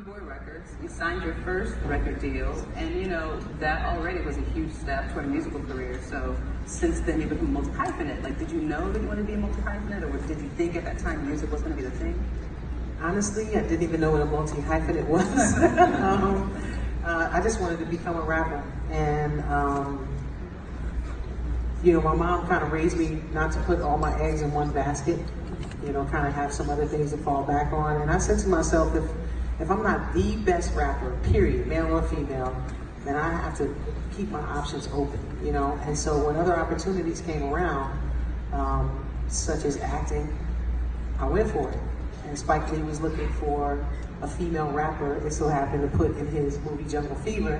Boy Records. You signed your first record deal, and you know, that already was a huge step toward a musical career. So since then you become multi-hyphenate. Like, did you know that you wanted to be a multi-hyphenate, or did you think at that time music was going to be the thing? Honestly, I didn't even know what a multi-hyphenate was. I just wanted to become a rapper. And, you know, my mom kind of raised me not to put all my eggs in one basket, you know, kind of have some other things to fall back on. And I said to myself, if I'm not the best rapper, period, male or female, then I have to keep my options open, you know? And so when other opportunities came around, such as acting, I went for it. And Spike Lee was looking for a female rapper. It so happened to put in his movie Jungle Fever.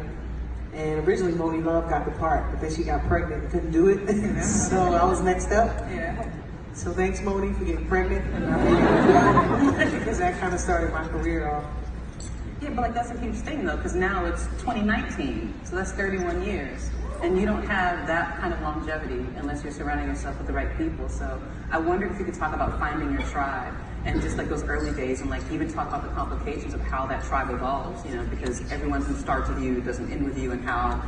And originally Moni Love got the part, but then she got pregnant and couldn't do it. So I was next up. Yeah. So thanks, Moni, for getting pregnant. Because that kind of started my career off. Yeah, but like that's a huge thing though, because now it's 2019, so that's 31 years. And you don't have that kind of longevity unless you're surrounding yourself with the right people. So I wondered if you could talk about finding your tribe and just like those early days, and like even talk about the complications of how that tribe evolves, you know, because everyone who starts with you doesn't end with you, and how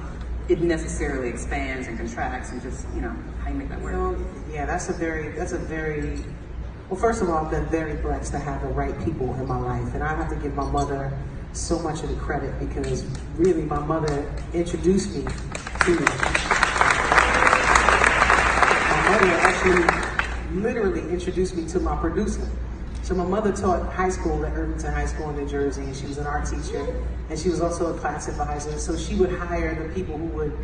it necessarily expands and contracts, and just, you know, how you make that work. You know, yeah, that's a very, well, first of all, I've been very blessed to have the right people in my life. And I have to give my mother so much of the credit, because really my mother introduced me to it. My mother actually literally introduced me to my producer. So my mother taught high school at Irvington High School in New Jersey, and she was an art teacher, and she was also a class advisor. So she would hire the people who would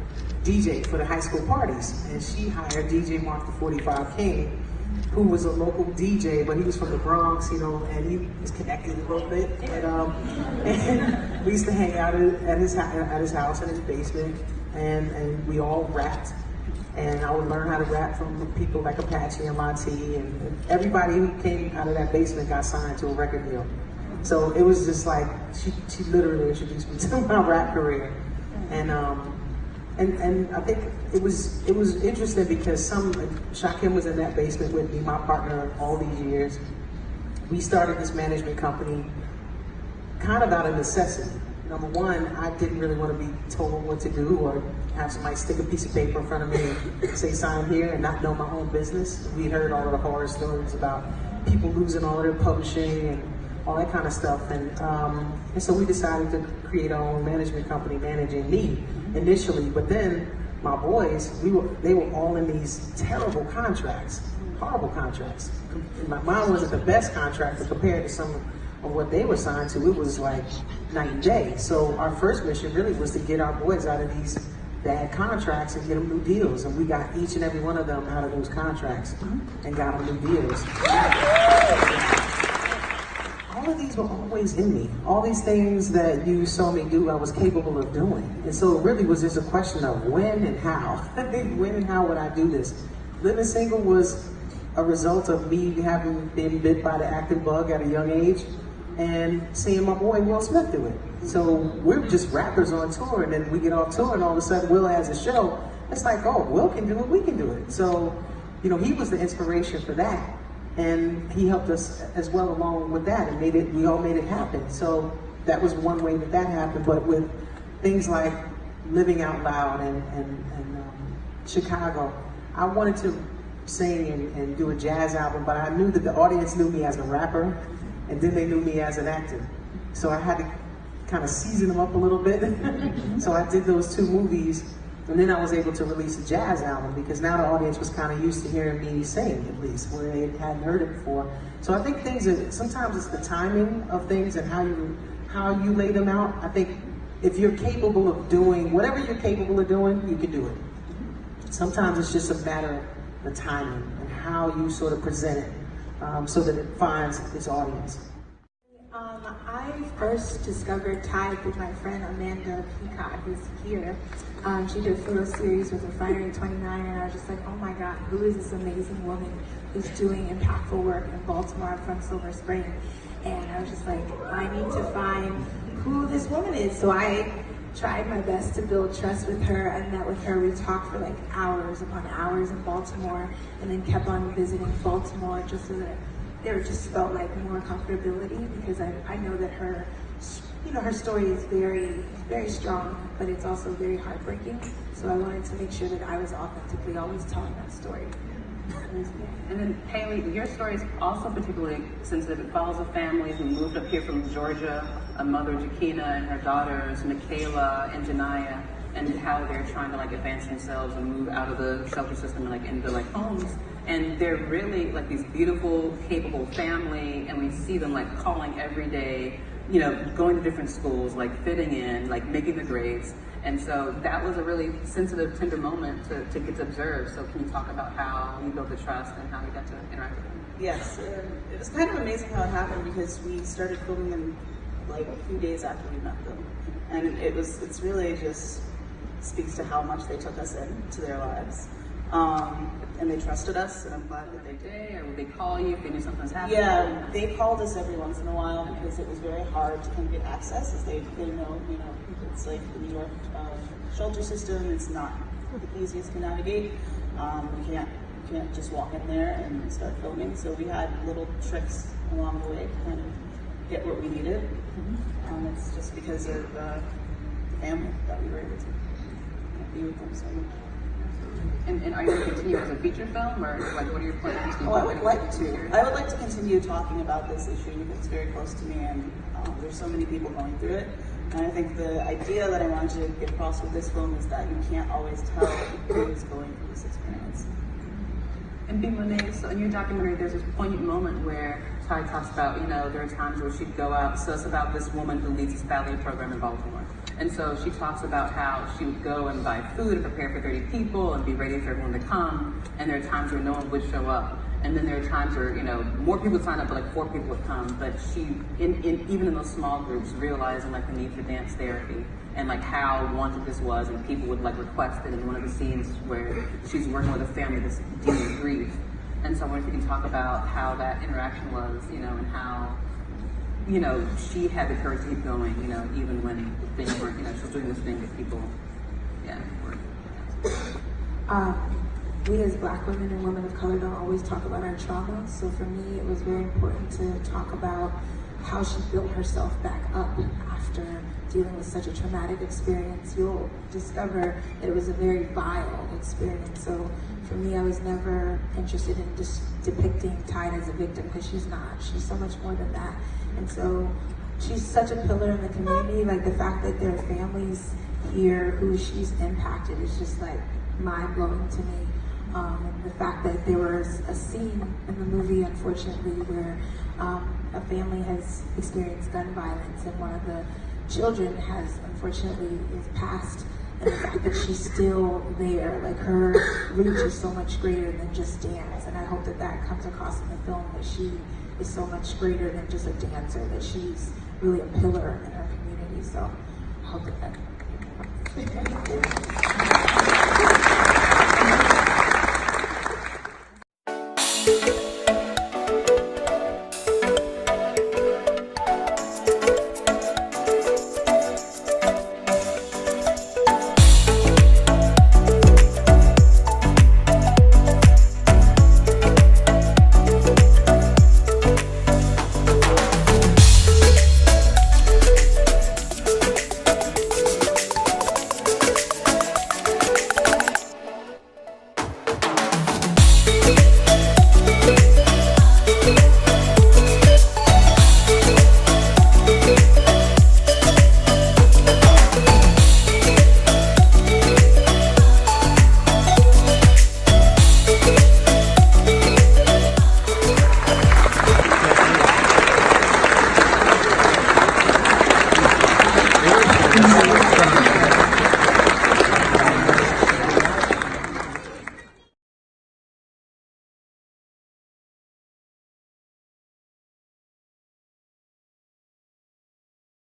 DJ for the high school parties. And she hired DJ Mark the 45 King, who was a local DJ, but he was from the Bronx, you know, and he was connected a little bit. And we used to hang out at his house in his basement, and we all rapped. And I would learn how to rap from people like Apache and Latifah, and everybody who came out of that basement got signed to a record deal. So it was just like, she literally introduced me to my rap career. And I think it was interesting because Shakim was in that basement with me, my partner, all these years. We started this management company kind of out of necessity. Number one, I didn't really want to be told what to do, or have somebody stick a piece of paper in front of me and say sign here, and not know my own business. We heard all of the horror stories about people losing all of their publishing and all that kind of stuff. And so we decided to create our own management company managing me initially. But then my boys, they were all in these terrible contracts, horrible contracts. Mine wasn't the best contract, but compared to some of what they were signed to, it was like night and day. So our first mission really was to get our boys out of these bad contracts and get them new deals. And we got each and every one of them out of those contracts and got them new deals. All of these were always in me. All these things that you saw me do, I was capable of doing. And so it really was just a question of when and how. When and how would I do this? Living single was a result of me having been bit by the acting bug at a young age, and seeing my boy Will Smith do it. So we're just rappers on tour, and then we get off tour, and all of a sudden Will has a show. It's like, oh, Will can do it, we can do it. So, you know, he was the inspiration for that, and he helped us as well along with that, and we all made it happen. So that was one way that happened. But with things like Living Out Loud and Chicago, I wanted to sing and do a jazz album, but I knew that the audience knew me as a rapper, and then they knew me as an actor. So I had to kind of season them up a little bit. So I did those two movies, and then I was able to release a jazz album, because now the audience was kind of used to hearing me sing, at least, where they hadn't heard it before. So I think sometimes it's the timing of things and how you lay them out. I think if you're capable of doing whatever you're capable of doing, you can do it. Sometimes it's just a matter of the timing and how you sort of present it, so that it finds its audience. I first discovered Tide with my friend Amanda Peacock, who's here. She did a photo series with Refinery 29, and I was just like, oh my God, who is this amazing woman who's doing impactful work in Baltimore? I'm from Silver Spring. And I was just like, I need to find who this woman is. So I tried my best to build trust with her. I met with her. We talked for like hours upon hours in Baltimore, and then kept on visiting Baltimore just so that there just felt like more comfortability, because I know that her you know, her story is very, very strong, but it's also very heartbreaking. So I wanted to make sure that I was authentically always telling that story. And then Haley, your story is also particularly sensitive. It follows a family who moved up here from Georgia, a mother, Jakina, and her daughters, Michaela and Janiyah, and how they're trying to like advance themselves and move out of the shelter system and like into like homes. And they're really like these beautiful, capable family, and we see them like calling every day, you know, going to different schools, like fitting in, like making the grades. And so that was a really sensitive, tender moment to get to observe. So can you talk about how you built the trust and how you got to interact with them? Yes, it was kind of amazing how it happened because we started filming them like a few days after we met them. And it's really just speaks to how much they took us into their lives. And they trusted us, and I'm glad that they did. Or would they call you if they knew something was happening? Yeah, they called us every once in a while because it was very hard to kind of get access, as they know, it's like the New York shelter system. It's not the easiest to navigate. We can't just walk in there and start filming. So we had little tricks along the way to kind of get what we needed. It's just because of the family that we were able to be with them so much. And are you going to continue as a feature film, or like what are your plans? I would like to. I would like to continue talking about this issue because it's very close to me, and there's so many people going through it. And I think the idea that I wanted to get across with this film is that you can't always tell who is going through this experience. And Renee, so in your documentary, there's this poignant moment where Ty talks about, there are times where she'd go out. So it's about this woman who leads this ballet program in Baltimore. And so she talks about how she would go and buy food and prepare for 30 people and be ready for everyone to come. And there are times where no one would show up. And then there are times where, more people would sign up, but like 4 people would come. But she, even in those small groups, realizing like the need for dance therapy and like how wanted this was, and people would like request it in one of the scenes where she's working with a family that's dealing with grief. And so I wonder if you can talk about how that interaction was, and how, she had the courage to keep going, even when things weren't, she was doing this thing that people, We as Black women and women of color don't always talk about our trauma. So for me, it was very important to talk about how she built herself back up after dealing with such a traumatic experience. You'll discover that it was a very vile experience. So for me, I was never interested in just depicting Tide as a victim, because she's not. She's so much more than that. And so she's such a pillar in the community. Like the fact that there are families here who she's impacted is just like mind-blowing to me. And the fact that there was a scene in the movie, unfortunately, where a family has experienced gun violence and one of the children has, unfortunately, is passed. And the fact that she's still there, like her reach is so much greater than just dance. And I hope that that comes across in the film, that she is so much greater than just a dancer, that she's really a pillar in her community. So I hope that